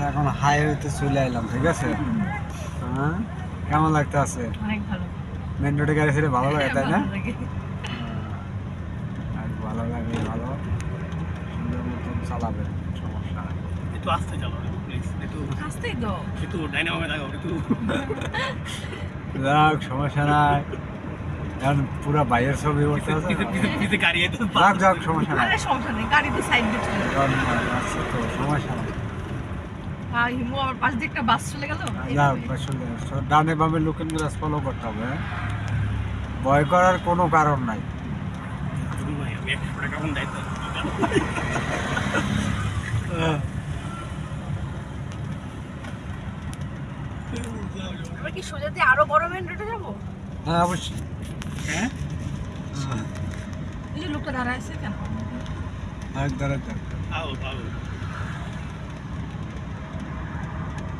এখন হাইওয়েতে চলে এলাম, ঠিক আছে? হ্যাঁ, কেমন লাগতে আছে? অনেক ভালো। মেন রোডে গাড়ি ছেড়ে ভালো লাগে, তাই না? ভালো লাগে। ভালো লাগে, ভালো সুন্দর মতন চালাবে, সমস্যা নাই। একটু আস্তে চালাও প্লিজ, আস্তেই তো। একটু ডাইনামে লাগাও একটু। যাক, সমস্যা নাই, এখন পুরা বাইরের ছবি উঠতে আছে। পিছে গাড়ি এত যাক যাক, সমস্যা নাই। আরে সমস্যা নেই, গাড়ি তো সাইড দিয়ে চলে যাবে। আচ্ছা, তো সমস্যা নাই। হিমু আমার পাশ দিয়ে একটা বাস চলে গেল। যাক, আসলে ডানে বামে লুকিং গ্লাস ফলো করতে হবে, হ্যাঁ? ভয় করার কোনো কারণ নাই। তুমি ভাই আমি 100 টাকা কোন দায়িত্ব আমরা কি সোজা দিয়ে আরো বড় মেন রোডে যাবো? হ্যাঁ, অবশ্যই। হ্যাঁ এই যে লোকটা দাঁড়ায় আছে কেন? একদম আও